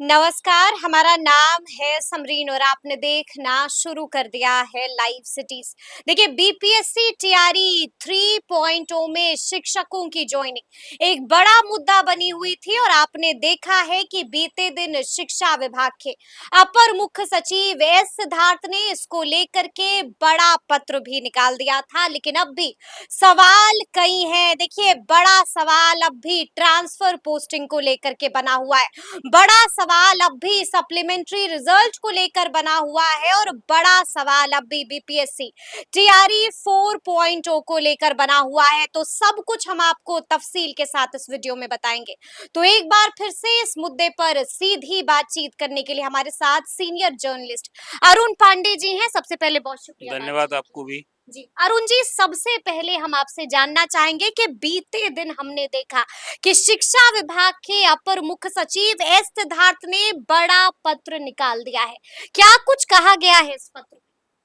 नमस्कार, हमारा नाम है समरीन और आपने देखना शुरू कर दिया है लाइव सिटीज। देखिए, बीपीएससी टीआरई 3.0 में शिक्षकों की ज्वाइनिंग एक बड़ा मुद्दा बनी हुई थी और आपने देखा है कि बीते दिन शिक्षा विभाग के अपर मुख्य सचिव एस सिद्धार्थ ने इसको लेकर के बड़ा पत्र भी निकाल दिया था। लेकिन अब भी सवाल कई हैं। देखिए, बड़ा सवाल अब भी ट्रांसफर पोस्टिंग को लेकर के बना हुआ है। बड़ा सवाल अब भी सप्लीमेंट्री रिजल्ट को लेकर बना हुआ है और बड़ा सवाल अब भी बीपीएससी टीआरई 4.0 को लेकर बना हुआ है। तो सब कुछ हम आपको तफसील के साथ इस वीडियो में बताएंगे। तो एक बार फिर से इस मुद्दे पर सीधी बातचीत करने के लिए हमारे साथ सीनियर जर्नलिस्ट अरुण पांडे जी हैं। सबसे पहले बहुत शुक्रिया। धन्यवाद आपको भी। जी अरुण जी, सबसे पहले हम आपसे जानना चाहेंगे कि बीते दिन हमने देखा कि शिक्षा विभाग के अपर मुख्य सचिव एस सिद्धार्थ ने बड़ा पत्र निकाल दिया है। क्या कुछ कहा गया है इस पत्र में?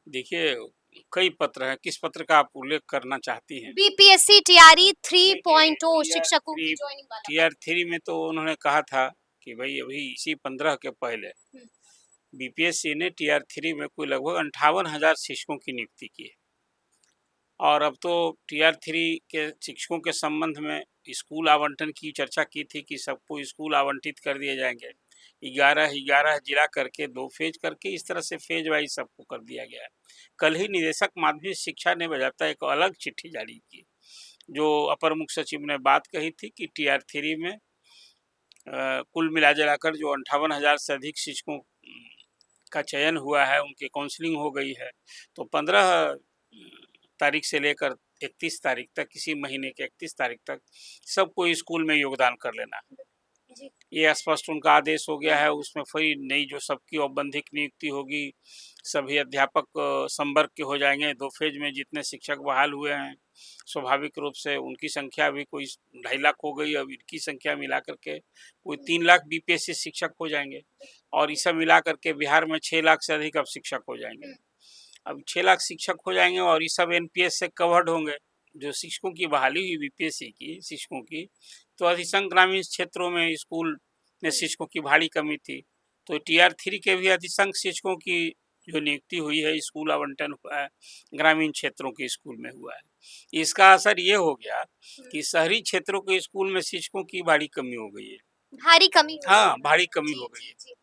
देखिए, कई पत्र हैं, किस पत्र का आप उल्लेख करना चाहती हैं? बीपीएससी टीआरई देखिए, 3.0 टीआर शिक्षकों की थ्री ज्वाइनिंग वाला टीआर थ्री में तो उन्होंने कहा था कि भाई अभी इसी 15 के पहले पत्र। बीपीएससी ने टीआर थ्री में कोई लगभग 58,000 शिक्षकों की नियुक्ति की है। और अब तो टीआर थ्री के शिक्षकों के संबंध में स्कूल आवंटन की चर्चा की थी कि सबको स्कूल आवंटित कर दिए जाएंगे। 11 जिला करके 2 फेज करके इस तरह से फेज वाइज सबको कर दिया गया है। कल ही निदेशक माध्यमिक शिक्षा ने बजाता एक अलग चिट्ठी जारी की, जो अपर मुख्य सचिव ने बात कही थी कि टीआर थ्री में कुल मिला-जुलाकर जो 58,000 से अधिक शिक्षकों का चयन हुआ है, उनकी काउंसलिंग हो गई है। तो 15 तारीख से लेकर 31 तारीख तक, इसी महीने के 31 तारीख तक सबको स्कूल में योगदान कर लेना है। जी। ये स्पष्ट उनका आदेश हो गया है। उसमें फिर नई जो सबकी औपबंधिक नियुक्ति होगी, सभी अध्यापक संवर्ग के हो जाएंगे। 2 फेज में जितने शिक्षक बहाल हुए हैं, स्वाभाविक रूप से उनकी संख्या भी कोई 2.5 लाख हो गई। अब इनकी संख्या मिला करके कोई 3 लाख बीपीएससी शिक्षक हो जाएंगे और ये सब मिला करके बिहार में 6 लाख से अधिक अब शिक्षक हो जाएंगे। अब 6 लाख शिक्षक हो जाएंगे और ये सब एनपीएस से कवर्ड होंगे। जो शिक्षकों की बहाली हुई बीपीएससी की शिक्षकों की, तो अधिसंख्य ग्रामीण क्षेत्रों में स्कूल में शिक्षकों की भारी कमी थी। तो टीआर थ्री के भी अधिसंख्य शिक्षकों की जो नियुक्ति हुई है, स्कूल आवंटन हुआ है, ग्रामीण क्षेत्रों के स्कूल में हुआ है। इसका असर ये हो गया कि शहरी क्षेत्रों के स्कूल में शिक्षकों की भारी कमी हो गई है। भारी कमी हो हाँ, गई। भारी कमी हो जी गई है। जी जी।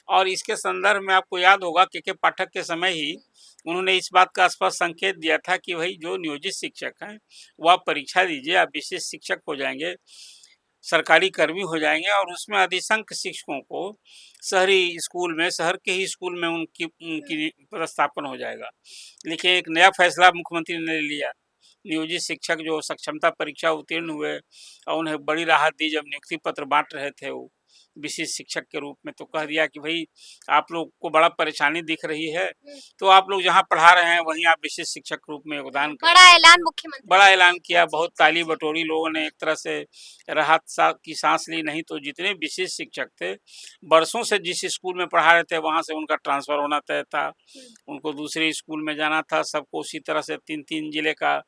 और इसके संदर्भ में आपको याद होगा के पाठक के समय ही उन्होंने इस बात का स्पष्ट संकेत दिया था कि भाई जो नियोजित शिक्षक हैं, वो आप परीक्षा दीजिए, आप विशेष शिक्षक हो जाएंगे, सरकारी कर्मी हो जाएंगे और उसमें अधिसंख्य शिक्षकों को शहरी स्कूल में, शहर के ही स्कूल में उनकी उनकी पदस्थापन हो जाएगा। लेकिन एक नया फैसला मुख्यमंत्री ने ले लिया। नियोजित शिक्षक जो सक्षमता परीक्षा उत्तीर्ण हुए और उन्हें बड़ी राहत दी जब नियुक्ति पत्र बांट रहे थे वो विशेष शिक्षक के रूप में, तो कह दिया कि भाई आप लोग को बड़ा परेशानी दिख रही है, तो आप लोग जहाँ पढ़ा रहे हैं वहीं आप विशेष शिक्षक के रूप में योगदान बड़ा करें। ऐलान मुख्यमंत्री बड़ा ने ऐलान किया, जी बहुत जी ताली जी। बटोरी, लोगों ने एक तरह से राहत सा की सांस ली। नहीं तो जितने विशेष शिक्षक थे, बरसों से जिस स्कूल में पढ़ा रहे थे वहाँ से उनका ट्रांसफर होना तय था, उनको दूसरे स्कूल में जाना था। सबको उसी तरह से 3-3 जिले का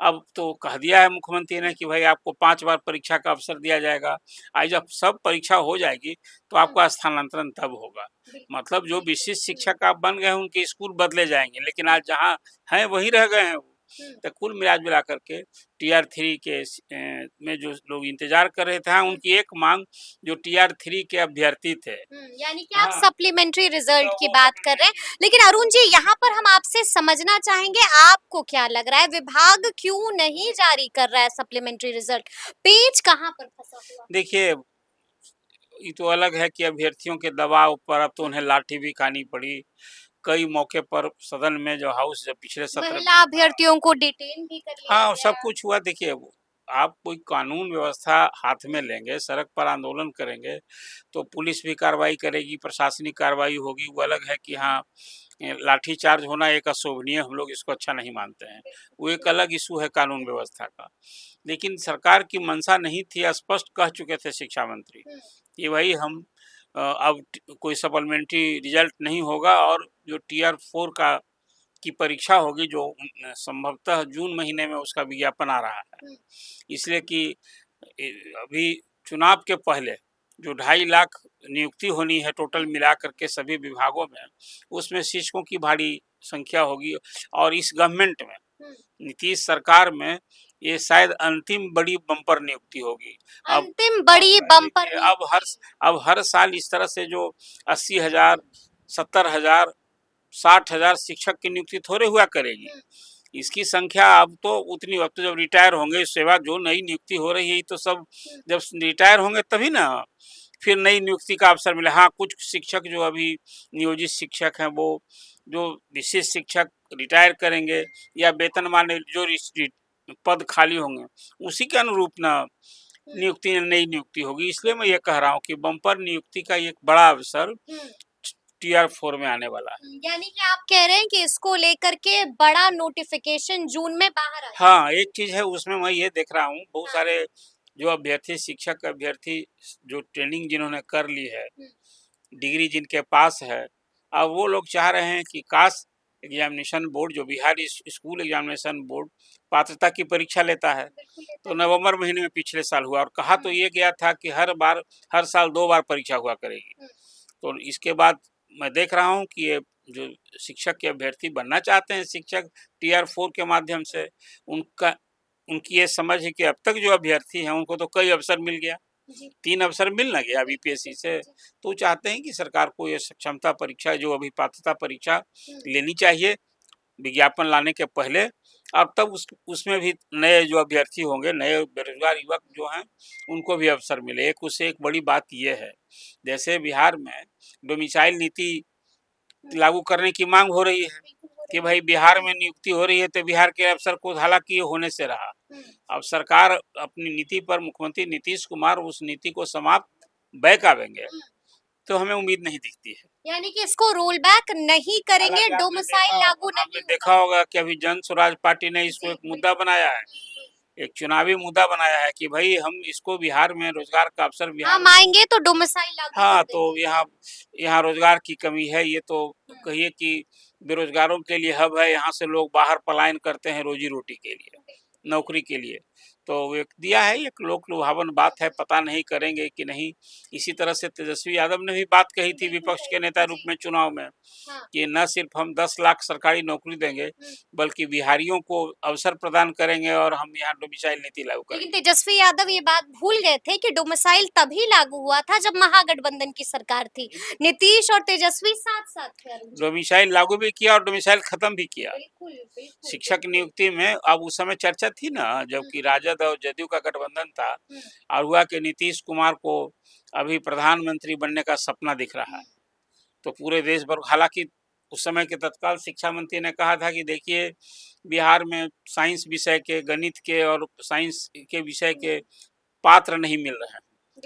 अब तो कह दिया है मुख्यमंत्री ने कि भाई आपको 5 बार परीक्षा का अवसर दिया जाएगा। आज जब सब परीक्षा हो जाएगी तो आपका स्थानांतरण तब होगा। मतलब जो विशिष्ट शिक्षक आप बन गए हैं उनके स्कूल बदले जाएंगे, लेकिन आज जहाँ हैं वहीं रह गए हैं वो। तो कुल मिला कर के टीआर थ्री के में जो लोग इंतजार कर रहे थे, हाँ, उनकी एक मांग जो टीआर थ्री के अभ्यर्थी थे, यानी कि आप हाँ, सप्लीमेंट्री रिजल्ट तो की वो बात कर रहे हैं। सप्लीमेंट्री लेकिन अरुण जी, यहाँ पर हम आपसे समझना चाहेंगे, आपको क्या लग रहा है विभाग क्यों नहीं जारी कर रहा है सप्लीमेंट्री रिजल्ट? पेच कहाँ पर फंसा हुआ है? देखिए, ये तो अलग है कि अभ्यर्थियों के दबाव पर अब तो उन्हें लाठी भी खानी पड़ी। कई मौके पर सदन में जो हाउस जब पिछले सत्र में, महिला अभ्यर्थियों को डिटेन भी कर लिया हाँ, सब गया। कुछ हुआ। देखिए, आप कोई कानून व्यवस्था हाथ में लेंगे, सड़क पर आंदोलन करेंगे, तो पुलिस भी कार्रवाई करेगी, प्रशासनिक कार्रवाई होगी। वो अलग है कि हाँ, लाठीचार्ज होना एक अशोभनीय, हम लोग इसको अच्छा नहीं मानते हैं। वो एक अलग इशू है कानून व्यवस्था का। लेकिन सरकार की मंशा नहीं थी, स्पष्ट कह चुके थे शिक्षा मंत्री कि भाई हम अब कोई सप्लीमेंट्री रिजल्ट नहीं होगा और जो टीआर 4 का की परीक्षा होगी जो संभवतः जून महीने में उसका विज्ञापन आ रहा है। इसलिए कि अभी चुनाव के पहले जो 2.5 लाख नियुक्ति होनी है टोटल मिला करके सभी विभागों में, उसमें शिक्षकों की भारी संख्या होगी। और इस गवर्नमेंट में, नीतीश सरकार में, ये शायद अंतिम बड़ी बम्पर नियुक्ति होगी। अंतिम बड़ी बम्पर देखिए, अब हर साल इस तरह से जो 80,000, 70,000, 60,000 शिक्षक की नियुक्ति थोड़े हुआ करेगी। इसकी संख्या अब तो उतनी, अब तो जब रिटायर होंगे सेवा, जो नई नियुक्ति हो रही है तो सब जब रिटायर होंगे तभी ना फिर नई नियुक्ति का अवसर मिले। हाँ, कुछ शिक्षक जो अभी नियोजित शिक्षक हैं, वो जो विशेष शिक्षक रिटायर करेंगे या वेतनमान जो पद खाली होंगे, उसी के अनुरूप ना नियुक्ति, नई नियुक्ति होगी। इसलिए मैं ये कह रहा हूँ कि बम्पर नियुक्ति का एक बड़ा अवसर टीआर 4 में आने वाला है। यानी कि आप कह रहे हैं कि इसको लेकर के बड़ा नोटिफिकेशन जून में बाहर आएगा। हाँ, एक चीज़ है उसमें मैं ये देख रहा हूँ, बहुत सारे जो अभ्यर्थी, शिक्षक अभ्यर्थी जो ट्रेनिंग जिन्होंने कर ली है, डिग्री जिनके पास है, अब वो लोग चाह रहे हैं कि काश एग्जामिनेशन बोर्ड, जो बिहार स्कूल एग्जामिनेशन बोर्ड पात्रता की परीक्षा लेता है, तो नवंबर महीने में पिछले साल हुआ और कहा तो ये गया था कि हर साल 2 बार परीक्षा हुआ करेगी। तो इसके बाद मैं देख रहा हूँ कि ये जो शिक्षक के अभ्यर्थी बनना चाहते हैं, शिक्षक टीआर 4 के माध्यम से, उनकी ये समझ है कि अब तक जो अभ्यर्थी हैं उनको तो कई अवसर मिल गया, 3 अवसर मिल ना गया बीपीएससी से, तो वो चाहते हैं कि सरकार को ये क्षमता परीक्षा, जो अभी पात्रता परीक्षा लेनी चाहिए विज्ञापन लाने के पहले। अब तब उसमें भी नए जो अभ्यर्थी होंगे, नए बेरोजगार युवक जो हैं, उनको भी अवसर मिले। एक उससे एक बड़ी बात ये है, जैसे बिहार में डोमिसाइल नीति लागू करने की मांग हो रही है कि भाई बिहार में नियुक्ति हो रही है तो बिहार के अफसर को, हालांकि ये होने से रहा। अब सरकार अपनी नीति पर, मुख्यमंत्री नीतीश कुमार उस नीति को समाप्त बैक आवेंगे, तो हमें उम्मीद नहीं दिखती है। यानी कि इसको रोल बैक नहीं करेंगे, डोमिसाइल लागू नहीं आपने देखा होगा कि अभी जन स्वराज पार्टी ने इसको एक मुद्दा बनाया है, एक चुनावी मुद्दा बनाया है कि भाई हम इसको बिहार में रोजगार का अवसर, हम आएंगे तो डोमिसाइल लागू हाँ, तो यहाँ रोजगार की कमी है, ये तो कहिए कि बेरोजगारों के लिए हब है, यहाँ से लोग बाहर पलायन करते हैं रोजी रोटी के लिए, नौकरी के लिए। तो एक दिया है, एक लोक लुभावन बात है, पता नहीं करेंगे कि नहीं। इसी तरह से तेजस्वी यादव ने भी बात कही थी विपक्ष के नेता रूप में चुनाव में, कि न सिर्फ हम 10 लाख सरकारी नौकरी देंगे, बल्कि बिहारियों को अवसर प्रदान करेंगे और हम यहाँ डोमिसाइल नीति लागू करेंगे। लेकिन तेजस्वी यादव ये बात भूल गए थे कि डोमिसाइल तभी लागू हुआ था जब महागठबंधन की सरकार थी, नीतीश और तेजस्वी साथ साथ थे। डोमिसाइल लागू भी किया और डोमिसाइल खत्म भी किया। शिक्षक नियुक्ति में अब उस समय चर्चा थी ना, जबकि राजद और जदयू का गठबंधन था, और हुआ कि नीतीश कुमार को अभी प्रधानमंत्री बनने का सपना दिख रहा है, तो पूरे देश भर, हालांकि उस समय के तत्काल शिक्षा मंत्री ने कहा था कि देखिए बिहार में साइंस विषय के, गणित के और साइंस के विषय के पात्र नहीं मिल रहे हैं,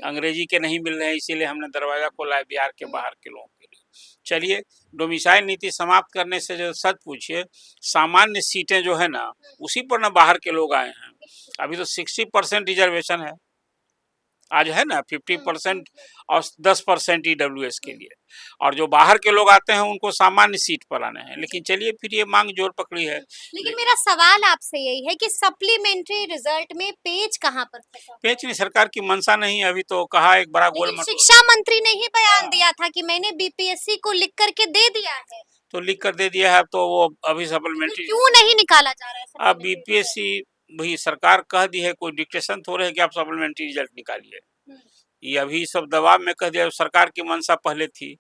अंग्रेजी के नहीं मिल रहे हैं, इसीलिए हमने दरवाजा खोला है बिहार के बाहर के लोगों के लिए। चलिए, डोमिसाइल नीति समाप्त करने से जो सच पूछिए, सामान्य सीटें जो है ना, उसी पर ना बाहर के लोग आए हैं। अभी तो 60% रिजर्वेशन है, आज है ना 50% और 10% ईडब्ल्यूएस के लिए, और जो बाहर के लोग आते हैं उनको सामान्य सीट पर आने हैं। लेकिन चलिए, फिर ये मांग जोर पकड़ी है। लेकिन मेरा सवाल आपसे यही है कि सप्लीमेंट्री रिजल्ट में पेच कहाँ पर फंसा? पेच नहीं, सरकार की मंशा नहीं, अभी तो कहा एक बड़ा गोल। शिक्षा मंत्री ने ही बयान दिया था कि मैंने बीपीएससी को लिख करके दे दिया है, तो लिख कर दे दिया है, तो वो अभी सप्लीमेंट्री क्यों नहीं निकाला जा रहा है? अब बीपीएससी भी सरकार कह दी है, कोई डिक्टेशन थोड़े है कि आप सप्लीमेंट्री रिजल्ट निकालिए। ये अभी सब दबाव में कह दिया, सरकार की मंशा पहले थी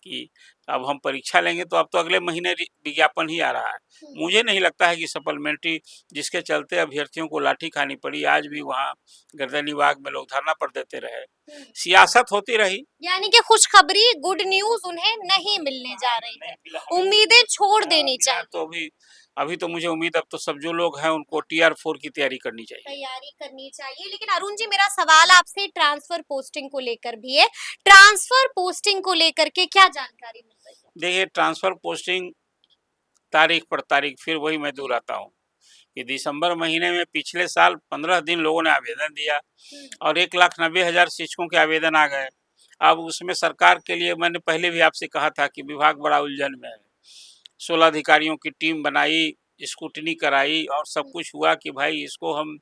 कि अब हम परीक्षा लेंगे, तो अब तो अगले महीने विज्ञापन ही आ रहा है। मुझे नहीं लगता है कि सप्लीमेंट्री, जिसके चलते अभ्यर्थियों को लाठी खानी पड़ी, आज भी वहाँ गर्दनीबाग में लोग धरना पर देते रहे, सियासत होती रही। यानी कि खुशखबरी, गुड न्यूज उन्हें नहीं मिलने जा रही है, उम्मीदें छोड़ देनी चाहिए। तो अभी तो मुझे उम्मीद, अब तो सब जो लोग हैं उनको टीआर 4 की तैयारी करनी चाहिए। लेकिन अरुण जी, मेरा सवाल आपसे ट्रांसफर पोस्टिंग को लेकर भी है, ट्रांसफर पोस्टिंग को लेकर के क्या जानकारी मिल रही है? देखिए, ट्रांसफर पोस्टिंग तारीख पर तारीख, फिर वही मैं दोहराता हूँ कि दिसंबर महीने में पिछले साल 15 दिन लोगों ने आवेदन दिया और 1,90,000 शिक्षकों के आवेदन आ गए। अब उसमें सरकार के लिए, मैंने पहले भी आपसे कहा था कि विभाग बड़ा उलझन में है, 16 अधिकारियों की टीम बनाई, स्क्रूटनी कराई और सब कुछ हुआ कि भाई इसको हम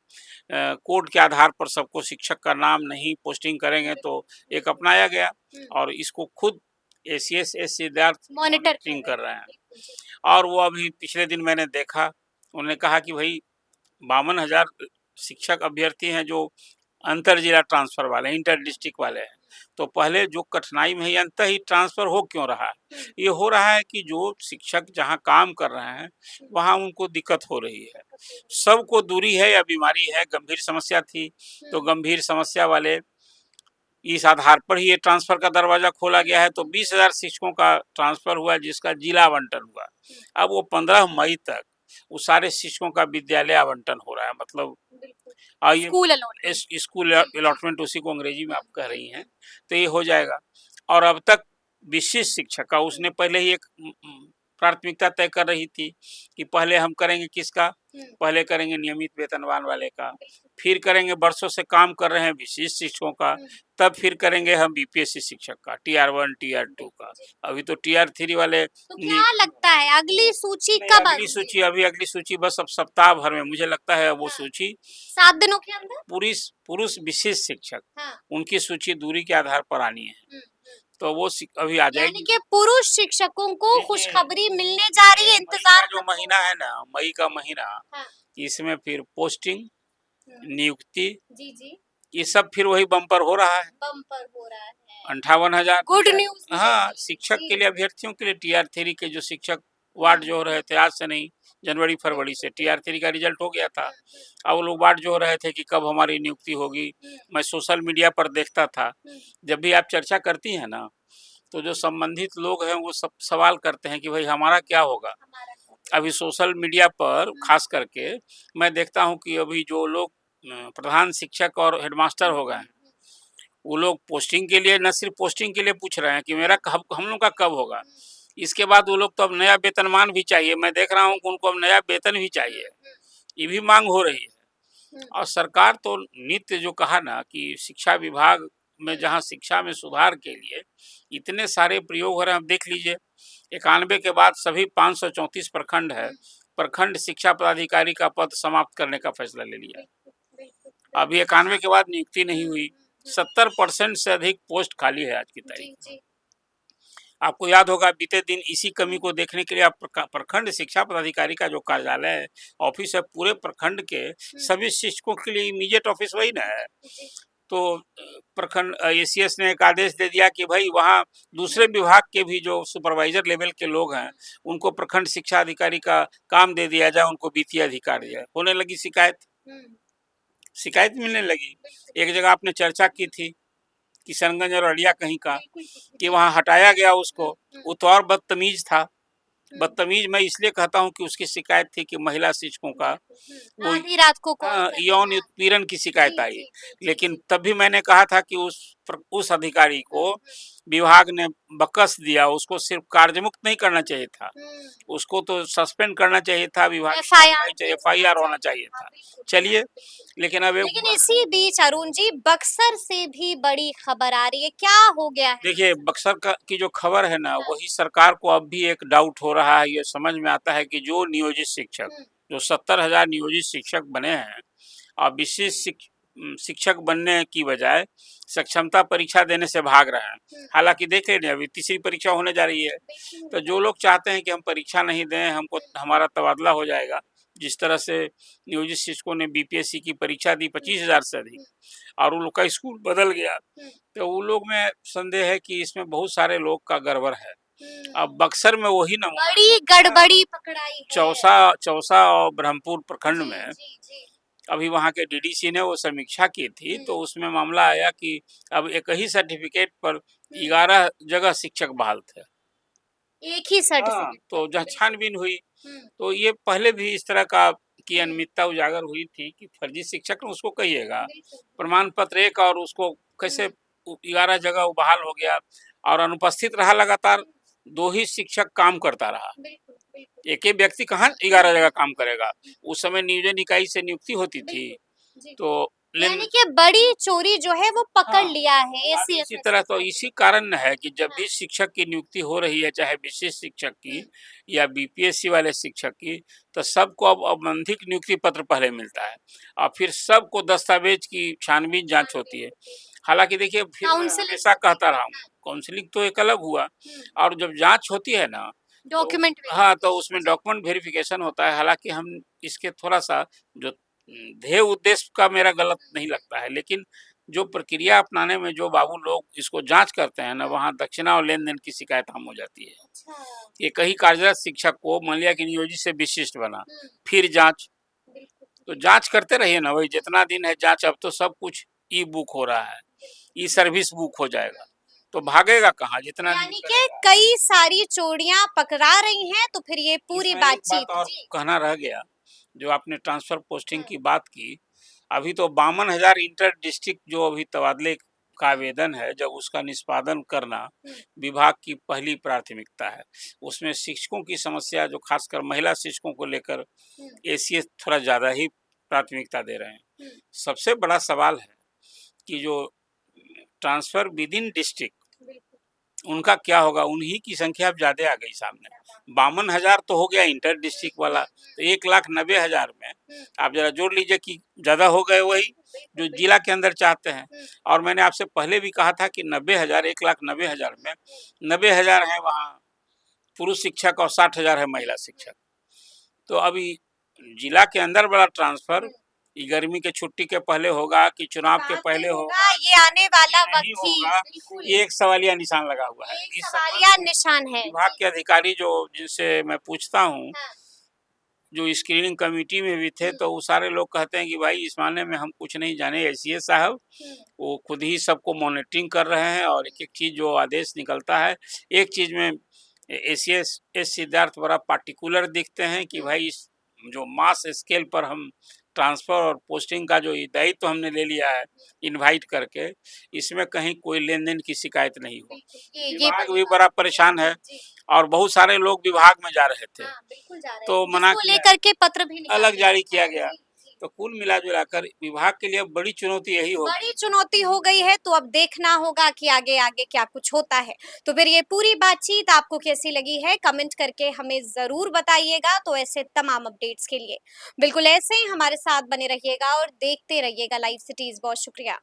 कोड के आधार पर सबको शिक्षक का नाम नहीं पोस्टिंग करेंगे, तो एक अपनाया गया और इसको खुद एसीएस सिद्धार्थ मॉनिटर मॉनिटरिंग कर रहे हैं। और वो अभी पिछले दिन मैंने देखा, उन्होंने कहा कि भाई 52,000 शिक्षक अभ्यर्थी हैं जो अंतर जिला ट्रांसफर वाले हैं, इंटर डिस्ट्रिक्ट वाले हैं। तो पहले जो कठिनाई में ही अंत ही ट्रांसफर हो क्यों रहा है? ये हो रहा है कि जो शिक्षक जहाँ काम कर रहे हैं वहाँ उनको दिक्कत हो रही है। सबको दूरी है या बीमारी है, गंभीर समस्या थी, तो गंभीर समस्या वाले इस आधार पर ही ये ट्रांसफर का दरवाजा खोला गया है। तो 20,000 शिक्षकों का ट्रांसफर हुआ जिसका जिला आवंटन हुआ। अब वो 15 मई तक उस सारे शिक्षकों का विद्यालय आवंटन हो रहा है, मतलब ये स्कूल अलॉटमेंट। स्कूल अलॉटमेंट उसी को अंग्रेजी में आप कह रही हैं, तो ये हो जाएगा। और अब तक विशिष्ट शिक्षक का उसने पहले ही एक प्राथमिकता तय कर रही थी कि पहले हम करेंगे किसका, पहले करेंगे नियमित वेतनवान वाले का, फिर करेंगे वर्षों से काम कर रहे हैं विशिष्ट शिक्षकों का, तब फिर करेंगे हम बीपीएससी शिक्षक का, टीआर 1 टीआर 2 का। अभी तो टीआर 3 वाले तो क्या लगता है अगली सूची कब अगली सूची अभी अगली सूची बस अब सप्ताह भर में मुझे लगता है वो सूची 7 दिनों के अंदर पुरुष पुरुष विशिष्ट शिक्षक हाँ। उनकी सूची दूरी के आधार पर आनी है, तो वो अभी आ यानी जाएगी। कि पुरुष शिक्षकों को खुशखबरी मिलने जा रही है, इंतजार जो महीना है ना, मई का महीना, हाँ। इसमें फिर पोस्टिंग, नियुक्ति, जी जी ये सब फिर वही बम्पर हो रहा है। बम्पर हो रहा है। 58,000 गुड न्यूज। हाँ, शिक्षक के लिए, अभ्यर्थियों के लिए टीआर 3 के जो शिक्षक वार्ड जो हो रहे थे, आज से नहीं जनवरी फरवरी से टीआर 3 का रिजल्ट हो गया था। अब वो लोग वार्ड जो हो रहे थे कि कब हमारी नियुक्ति होगी। मैं सोशल मीडिया पर देखता था, जब भी आप चर्चा करती हैं ना, तो जो संबंधित लोग हैं वो सब सवाल करते हैं कि भाई हमारा क्या होगा। अभी सोशल मीडिया पर खास करके मैं देखता हूँ कि अभी जो लोग प्रधान शिक्षक और हेडमास्टर हो गए हैं, वो लोग पोस्टिंग के लिए, न सिर्फ पोस्टिंग के लिए पूछ रहे हैं कि मेरा कब, हम लोग का कब होगा। इसके बाद वो लोग तो अब नया वेतनमान भी चाहिए। मैं देख रहा हूँ कि उनको अब नया वेतन भी चाहिए, ये भी मांग हो रही है। और सरकार तो नित्य जो कहा ना कि शिक्षा विभाग में जहाँ शिक्षा में सुधार के लिए इतने सारे प्रयोग हो रहे हैं। आप देख लीजिए, 91 के बाद सभी 534 प्रखंड है, प्रखंड शिक्षा पदाधिकारी का पद समाप्त करने का फैसला ले लिया। अभी 91 के बाद नियुक्ति नहीं हुई, 70% से अधिक पोस्ट खाली है आज की तारीख में। आपको याद होगा बीते दिन इसी कमी को देखने के लिए आप प्रखंड शिक्षा पदाधिकारी का जो कार्यालय है, ऑफिस है, पूरे प्रखंड के सभी शिक्षकों के लिए इमीडिएट ऑफिस वही ना है। तो प्रखंड एसीएस ने एक आदेश दे दिया कि भाई वहाँ दूसरे विभाग के भी जो सुपरवाइजर लेवल के लोग हैं उनको प्रखंड शिक्षा अधिकारी का काम दे दिया जाए, उनको वित्तीय अधिकार दिया जाए। होने लगी शिकायत मिलने लगी। एक जगह आपने चर्चा की थी किशनगंज और अड़िया कहीं का, कि वहाँ हटाया गया उसको, वो तो और बदतमीज था। बदतमीज मैं इसलिए कहता हूँ कि उसकी शिकायत थी कि महिला शिक्षकों का वो आधी रात को यौन उत्पीड़न की शिकायत आई। लेकिन तब भी मैंने कहा था कि उस अधिकारी को विभाग ने बकस दिया, उसको सिर्फ कार्यमुक्त नहीं करना चाहिए था, उसको तो सस्पेंड करना चाहिए था, विभाग एफआईआर होना चाहिए था। चलिए, लेकिन अब लेकिन इसी बीच अरुण जी बक्सर से भी बड़ी खबर आ रही है, क्या हो गया है? देखिए, बक्सर की जो खबर है ना, वही सरकार को अब भी एक डाउट हो रहा है। ये समझ में आता है कि जो नियोजित शिक्षक, जो 70,000 नियोजित शिक्षक बने हैं और विशिष्ट शिक्षक बनने की बजाय सक्षमता परीक्षा देने से भाग रहे हैं। हालांकि देख लें, अभी तीसरी परीक्षा होने जा रही है, तो जो लोग चाहते हैं कि हम परीक्षा नहीं दें, हमको हमारा तबादला हो जाएगा, जिस तरह से नियोजित शिक्षकों ने बीपीएससी की परीक्षा दी 25,000 से अधिक और उन लोग का स्कूल बदल गया, तो उन लोग में संदेह है कि इसमें बहुत सारे लोग का गड़बड़ है। अब बक्सर में वही ना बड़ी गड़बड़ी पकड़ाई है। चौसा और ब्रह्मपुर प्रखंड में अभी वहाँ के डीडीसी ने वो समीक्षा की थी, तो उसमें मामला आया कि अब एक ही सर्टिफिकेट पर 11 जगह शिक्षक बहाल थे, एक ही सर्टिफिकेट। तो जहाँ छानबीन हुई, तो ये पहले भी इस तरह का की अनियमितता उजागर हुई थी कि फर्जी शिक्षक ने उसको कहिएगा प्रमाण पत्र एक, और उसको कैसे 11 जगह वो बहाल हो गया और अनुपस्थित रहा लगातार। 2 ही शिक्षक काम करता रहा, एक ही व्यक्ति कहाँ 11 जगह काम करेगा। उस समय नियोजन इकाई से नियुक्ति होती थी, तो लेन यानी कि बड़ी चोरी जो है वो पकड़ हाँ, लिया है अब इसी एसीएसएस तरह तो ने। इसी कारण है कि जब हाँ, भी शिक्षक की नियुक्ति हो रही है, चाहे विशेष शिक्षक हुँ, की या बीपीएससी वाले शिक्षक की, तो सबको अब औपबंधिक नियुक्ति पत्र पहले मिलता है और फिर सबको दस्तावेज की छानबीन जाँच छानबीन होती है। होती है, हालाँकि देखिए फिर मैं काउंसलिंग हमेशा होती कहता है। रहा हूँ, हाँ, काउंसलिंग तो एक अलग हुआ हुँ, और जब जाँच होती है ना, तो डॉक्यूमेंट हाँ, तो वेरिफिकेशन उसमें जी। डॉक्यूमेंट वेरिफ़िकेशन होता है। हालाँकि हम इसके थोड़ा-सा जो ध्येय उद्देश्य का मेरा गलत नहीं लगता है, लेकिन जो प्रक्रिया अपनाने में जो बाबू लोग इसको जाँच करते हैं ना, हाँ, वहाँ दक्षिणा और लेन-देन की शिकायत आम हो जाती है। अच्छा। एक ही कार्यरत शिक्षक को मान लिया कि नियोजित से विशिष्ट बना, हुँ, फिर जाँच, बिल्कुल, तो जाँच करते रहिए ना भाई, जितना दिन है जाँच, अब तो सब कुछ ई बुक हो रहा है, बिल्कुल। ई सर्विस बुक हो हुँ, जाएगा, हुँ। तो भागेगा कहाँ? जितना दिन यानी कि करेगा। कई सारी चोरियाँ पकड़ा रही हैं, तो फिर ये पूरी इसमें एक बात बातचीत और जी। कहना रह गया, जो आपने ट्रांसफ़र पोस्टिंग हाँ, की बात की, अभी तो 52,000 इंटर डिस्ट्रिक्ट जो अभी तबादले का हुँ, आवेदन है, जब उसका निष्पादन करना हुँ, विभाग की पहली प्राथमिकता है। उसमें शिक्षकों की समस्या जो खासकर महिला शिक्षकों को लेकर हुँ, एसीएस थोड़ा ज़्यादा ही प्राथमिकता दे रहे हैं। हुँ, सबसे बड़ा सवाल है कि जो ट्रांसफ़र विदिन डिस्ट्रिक्ट बिल्कुल, उनका क्या होगा? उन्हीं की संख्या अब ज़्यादा आ गई सामने। ज़्यादा। 52,000 तो हो गया इंटर हुँ, डिस्ट्रिक्ट हुँ, वाला, हुँ, तो 1,90,000 में हुँ, आप ज़रा जोड़ लीजिए कि ज़्यादा हो गए वही, बिल्कुल, बिल्कुल, जो जिला बिल्कुल। के अंदर चाहते हैं। हुँ, और मैंने आपसे पहले भी कहा था कि 90,000 1,90,000 में हुँ, 90,000 है वहाँ पुरुष शिक्षक और 60,000 है महिला हुँ, शिक्षक। तो अभी जिला के अंदर बड़ा ट्रांसफ़र हुँ। ये गर्मी के छुट्टी के पहले होगा कि चुनाव के बाद में पहले होगा, होगा ये आने कि वाला नहीं वक़्त ही होगा, बिल्कुल, ये एक सवालिया निशान लगा हुआ है। ये एक इस संबंध सवालिया में निशान है। विभाग जी, के अधिकारी जो जिनसे मैं पूछता हूँ, हाँ, जो स्क्रीनिंग कमेटी में भी थे, हुँ, तो वो सारे लोग कहते हैं कि भाई इस मामले में हम कुछ नहीं जाने, एसीएस साहब हुँ, वो खुद ही सबको मॉनिटरिंग कर रहे हैं और एक-एक चीज़ जो आदेश निकलता है, एक चीज़ में एसीएस एस सिद्धार्थ बड़ा पार्टिकुलर दिखते हैं कि हुँ, भाई इस जो मास स्केल पर हम ट्रांसफ़र और पोस्टिंग का जो ये दायित्व हमने ले लिया है, हुँ, इनवाइट करके, इसमें कहीं कोई लेन-देन की शिकायत नहीं हो। बिल्कुल, ये विभाग बड़ी भी बात बड़ा है। परेशान है जी, और बहुत सारे लोग विभाग में जा रहे थे, हाँ, बिल्कुल जा रहे तो हैं, मना जिसको किया लेकर के पत्र भी अलग निकाले जारी गए किया हैं। गया। जी, जी। तो कुल मिला-जुलाकर विभाग के लिए बड़ी चुनौती यही बड़ी होगी। चुनौती हो गई है, तो अब देखना होगा कि आगे-आगे क्या कुछ होता है। तो फिर ये पूरी बातचीत आपको कैसी लगी है, कमेंट करके हमें ज़रूर बताइएगा, तो ऐसे तमाम अपडेट्स के लिए। बिल्कुल ऐसे ही हमारे साथ बने रहिएगा और देखते रहिएगा लाइव सिटीज़। बहुत शुक्रिया।